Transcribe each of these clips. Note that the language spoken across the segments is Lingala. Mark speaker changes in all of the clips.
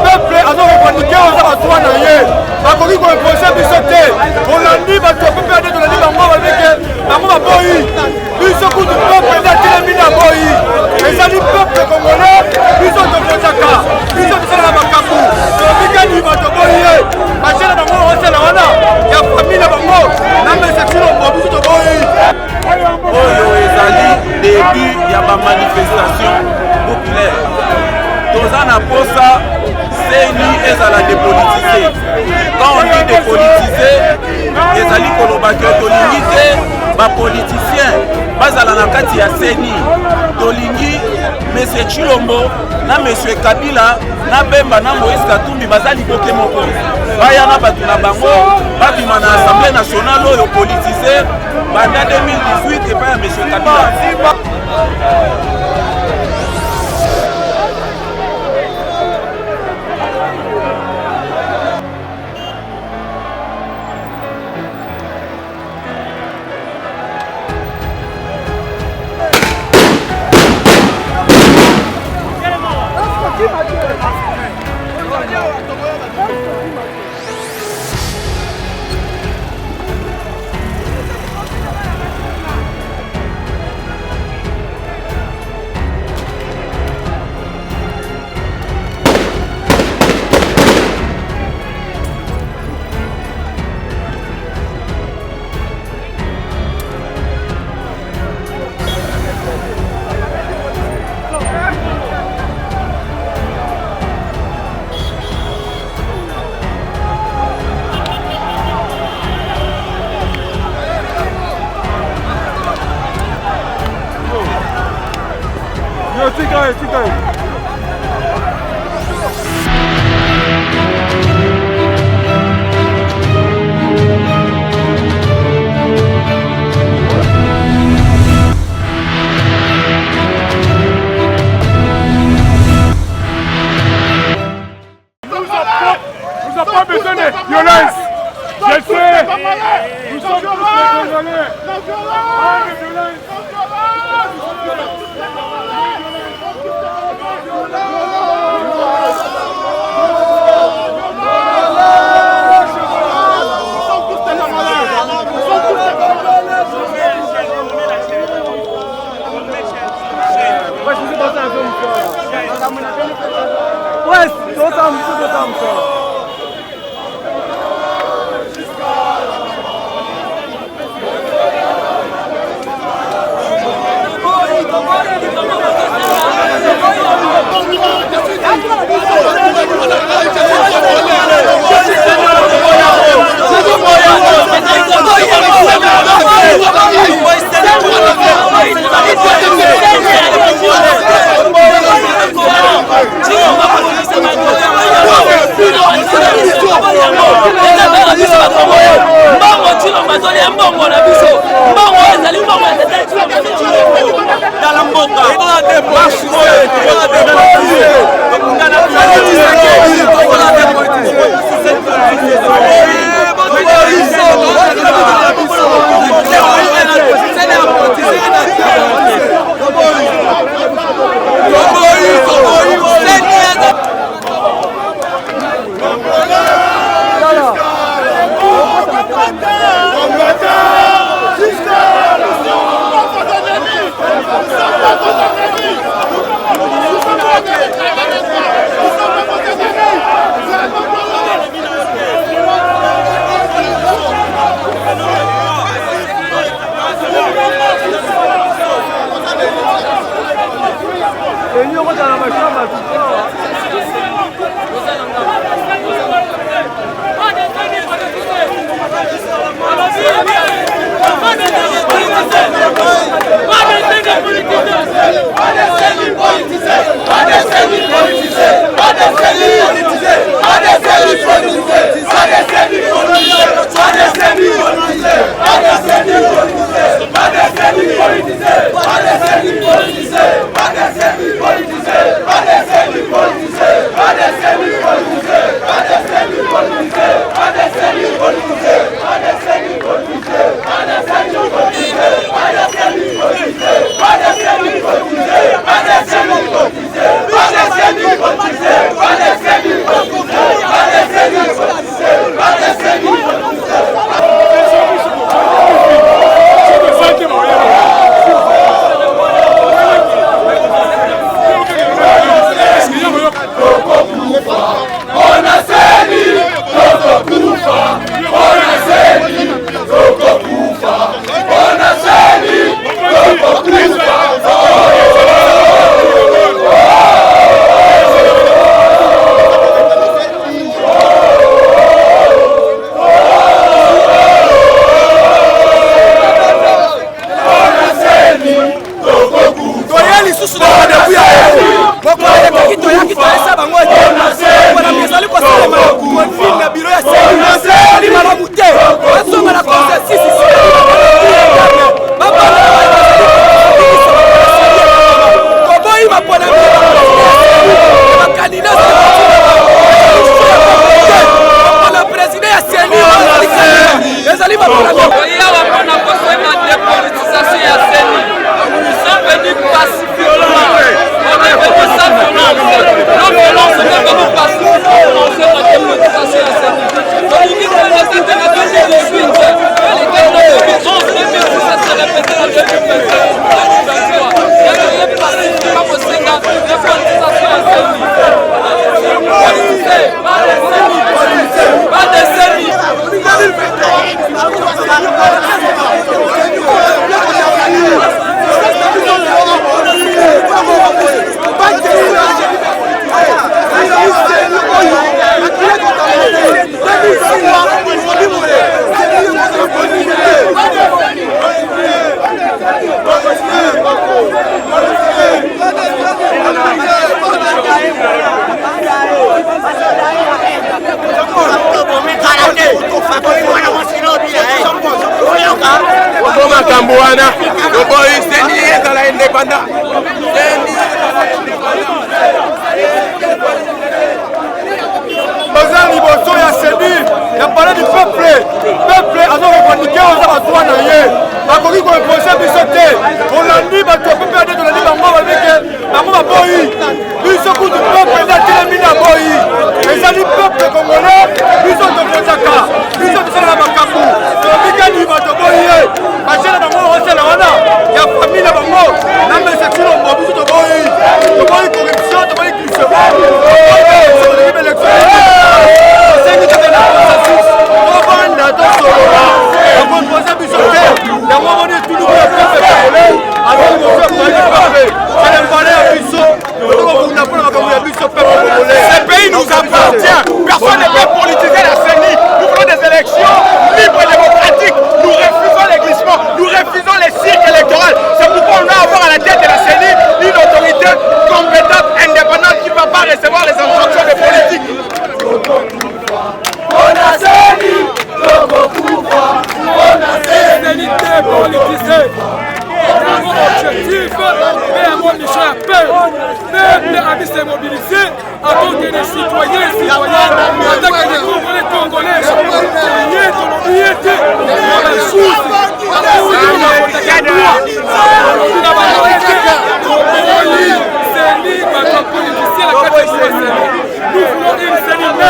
Speaker 1: Peuple a revendiqué aux abattoirs naïe. Bakoki ko imposer biso te. Olandi bato ko perdre de la bango avec bango ba boyi. Biso ku du peuple na tele na boyi. Ezali peuple congolais, biso to kotaka. Biso tsala bakaku. To bikani bato boyi. Bachela bango osela wana. Ya famille bango. Na mese tilo ko biso to boyi.
Speaker 2: Oyo ezali début ya ba manifestation populaire. Tozana posa CHAΗNE ezala dépolitisé. Quand on dit dépolitisé, ezali kolobaki tolingi te ba politiciens bazala na kati ya CHAΗNE. Tolingi monsieur Chilombo na monsieur Kabila na Bemba na Moïse Katumbi bazali boke moko. Baya na batu na bango babima na Assemblée nationale oyo politisé banda 2018 et pas monsieur Kabila.
Speaker 3: Peuple a vu se mobiliser avant que les citoyens et citoyennes, en tant que les Congolais, nous voulons une cellule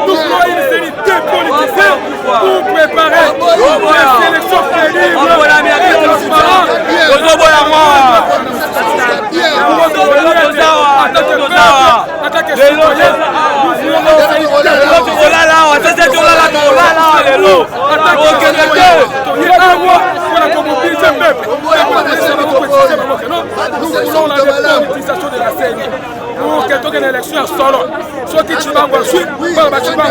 Speaker 3: nous voulons une cellule dépolitisée pour préparer les élections crédibles et transparentes. Nous voulons la dépolitisation de la CHAîne. Pour que tu aies une élection solo. Ceux qui tu vas suivre, tu vas suivre.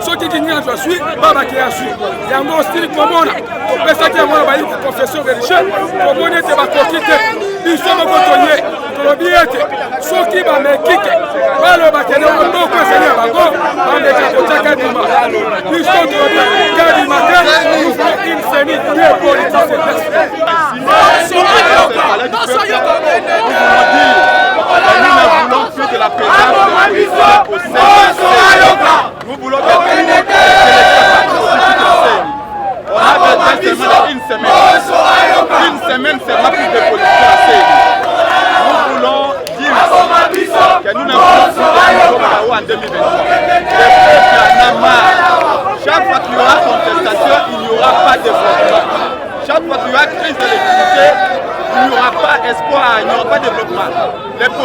Speaker 3: Ceux qui n'y ont pas suivre, tu vas suivre. Il y a un mot style comme on a. On peut dire qu'il y a une confession religieuse. Comme on est quitter. Ils sont cotonniers. Ceux qui vont me quitter. Le bakene, on peut conseiller à Bago. On est à côté de Mboka. Ils sont du matin. Nous voulons une scène dépolitisée.
Speaker 4: Nous voulons plus de la présence au sein. Nous voulons que on a besoin une semaine seulement plus de politique à la CENI. Nous voulons dire que nous n'avons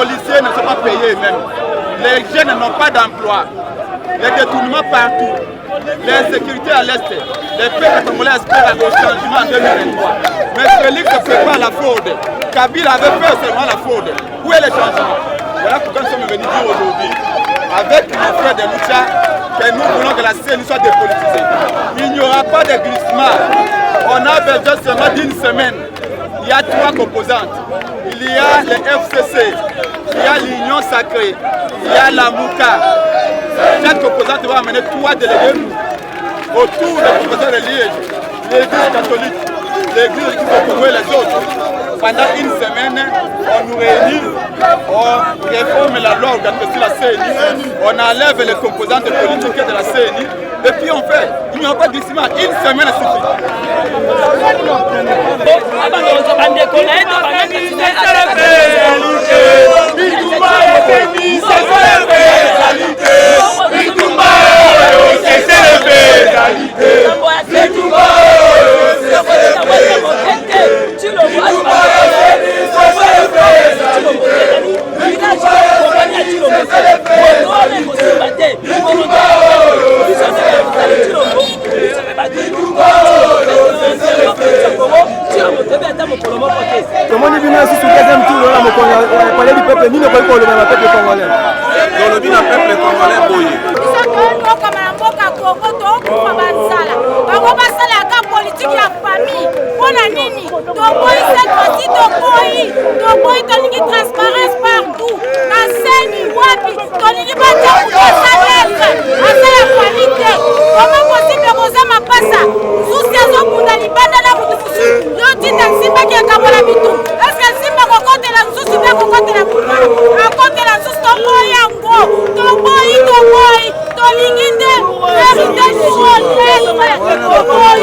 Speaker 4: policiers ne sont pas payés eux-mêmes. Les jeunes n'ont pas d'emploi. Les détournements partout. L'insécurité à l'Est. Les peuples congolais espèrent au changement en 2023. Mais Félix se prépare la fraude. Kabila avait peur seulement la fraude. Où est le changement? Voilà pourquoi nous sommes venus dire aujourd'hui, avec nos frères de Lucha, que nous voulons que la CENI soit dépolitisée. Il n'y aura pas de glissement. On a besoin seulement d'une semaine. Il y a 3 composantes. Il y a le FCC, il y a l'Union Sacrée, il y a la Mboka. Chaque composante va amener 3 délégués autour des composants de Liège, l'église catholique, l'église qui va trouver les autres. Pendant une semaine, on nous réunit, on réforme la loi organisée la CENI, on enlève les composantes politiques de la CENI, et puis on fait. Il n'y aura pas de glissement, une semaine suffit.
Speaker 1: Comment nous venons sur le deuxième tour là, on parler du peuple, nous ne pouvons pas le peuple congolais.
Speaker 2: Dans le peuple congolais, boyé.
Speaker 5: Politique ya famille, pour la nini, toboy cette fois-ci, toboy, tolingi transparence partout, na scène, wapi, tolingi bata kukosa lettre, asa ya qualité, comment possible koza mapasa, susi azokunda libanda na mutu fusu, yo tita nsimba ki akamola bitu, eske nsimba kokote la nsusu bia kokote la mutu, akote la nsusu toboy yango, toboy, tolingi nde, verite chouette, toboy.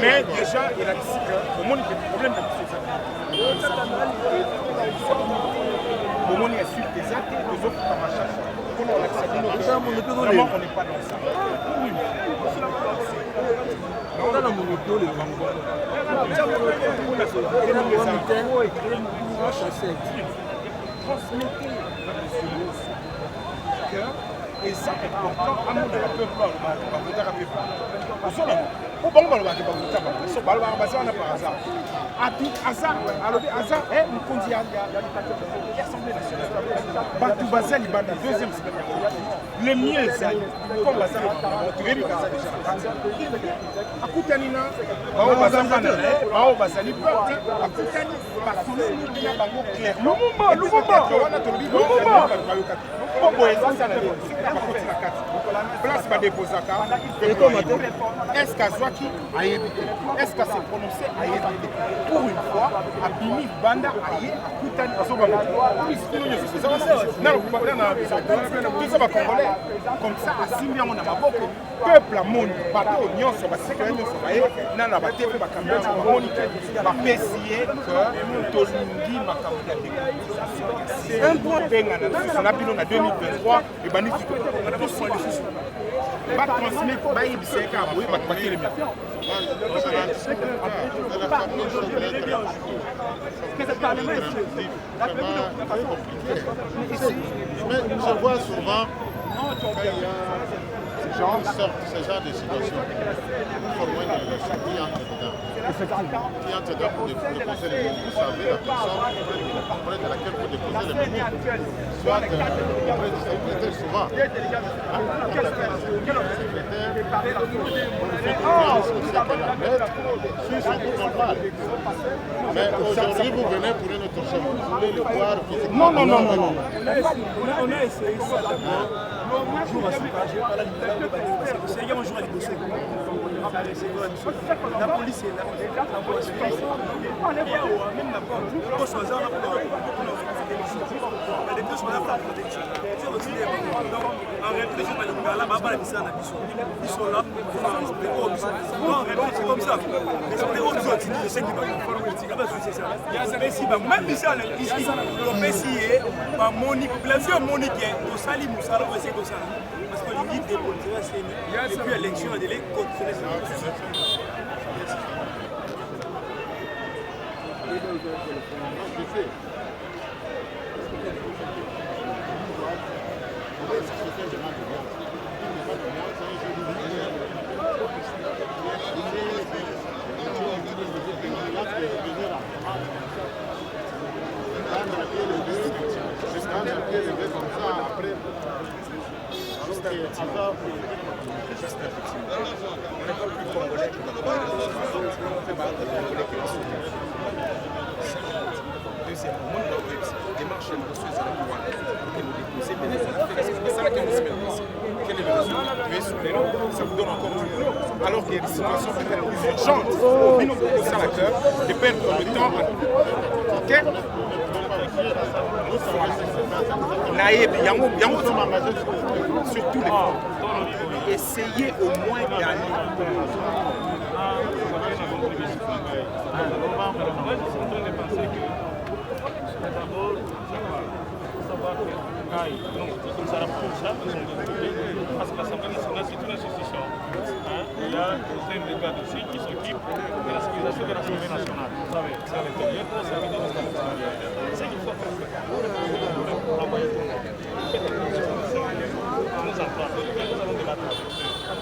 Speaker 4: Mais déjà, il a dit que au monde, il y a des problèmes au monde, il y a suite des actes et des autres par machin. Comment on accepte? Vraiment, on n'est pas dans ça.
Speaker 6: transmettez que et ça est important à mon peuple au bon moment que so balba basa na par hasard à tout hasard alors hasard est un condition il y a l'Assemblée nationale Batu Bazali banda deuxième semaine le mieux ça comme Bazali tu veux dire ça déjà akutanina bao Bazali peuple akutani parce que nous bango clair le moment on a tobi place va déposer est-ce qu'à Zouaki a évité est-ce qu'à s'est prononcé a évité pour une fois à Bini Banda a évité comme ça à Simbi on a beaucoup peuple à monde bateau nyonso ba sécurité nyonso ba na na ba tepe ba caméra ba moniteur ba pesier que tolingi makambo ya décolonisation un point benga na na bino na 2023 et bani va transmettre va y biser ka boye ba bater les miens
Speaker 7: mais je vois souvent quand il y a ce genre de situation pour moi qui entre dedans pour déposer les mots. Vous savez la personne auprès de laquelle vous déposez les mots soit auprès du secrétaire souvent le secrétaire fait confiance au secrétaire sur son coup normal. Mais aujourd'hui vous venez pour une autre chose, vous voulez le voir physiquement.
Speaker 6: Non.
Speaker 3: On a essayé ça d'abord. Jour à ce pas, j'ai pas la liberté parce que c'est un jour à bosser. La police est là, la police est là. Même la porte, on se là pour les deux sont là pour la protection. C'est aussi des donc en réalité les gens là-bas ils sont là pour respecter non en réalité c'est comme ça. Mais c'est aux autres, je sais qu'ils vont c'est ça. Mais si même ça ici le Peuple ba Monique, bien sûr Monique au Sali Moussala c'est comme ça. Parce que le guide des politiciens c'est depuis l'élection de l'économie.
Speaker 6: Ça vous donne encore du boulot. Alors qu'il y a des situations peut-être plus urgentes. Mais nous pouvons ça à cœur de perdre le temps. Ok? Naïb, sur tous les points. Essayez au moins d'aller.
Speaker 8: Parce que l'Assemblée nationale, c'est une institution. Il y a des délégats ici qui s'occupent de la sécurisation de l'Assemblée nationale. Vous savez, c'est à l'intérieur pour servir de l'Assemblée nationale. C'est qu'il faut faire. Envoyer tout le monde. Nous allons débattre avec eux.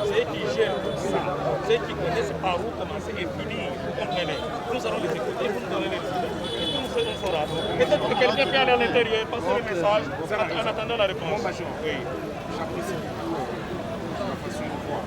Speaker 8: C'est eux qui gèrent tout ça. C'est eux qui connaissent par où commencer et finir. Vous comprenez? Nous allons les écouter, vous nous donnez les idées. On saura. Peut-être que quelqu'un peut aller à l'intérieur, passer le message en attendant la réponse. Oui.
Speaker 6: J'apprécie la façon de voir.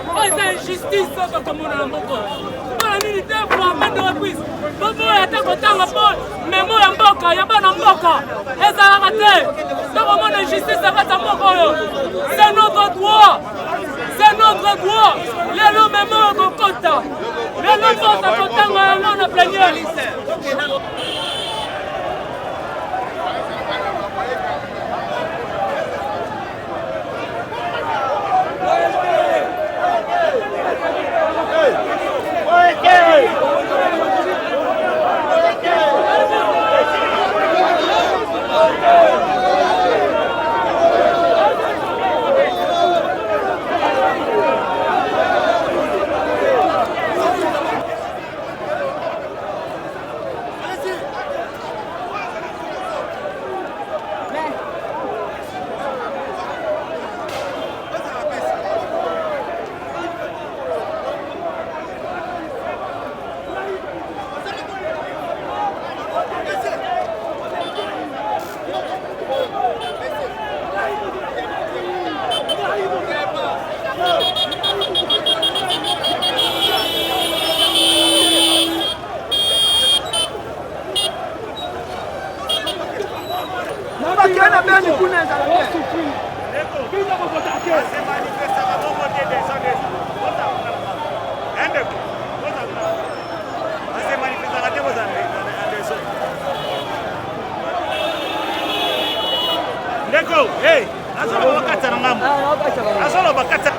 Speaker 5: Oh, c'est injustice, ça, comme on a un Mboka.
Speaker 3: nini te pour amende reprise. Bobo ata kotanga po memo ya mboka ya bana mboka. Ezalaka te. Donc on a justice à mboka oyo. C'est notre droit. C'est notre droit. Les lots memo au kota. Les lots kota kotanga na plénière.
Speaker 8: Hey, asolo bakatsa na ngambo. Asolo bakatsa.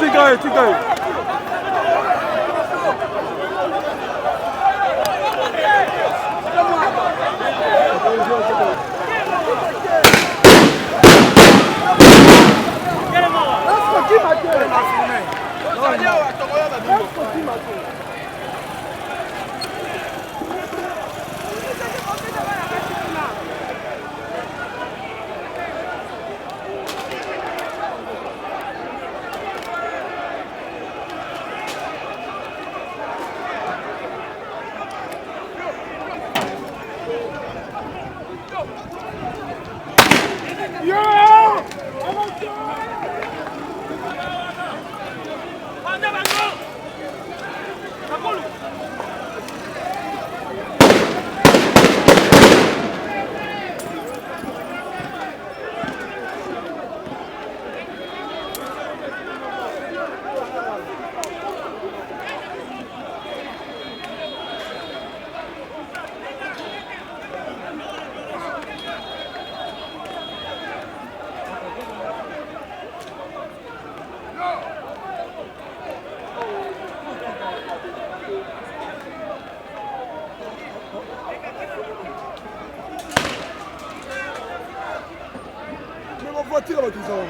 Speaker 1: Tigaye. voiture avec les gens.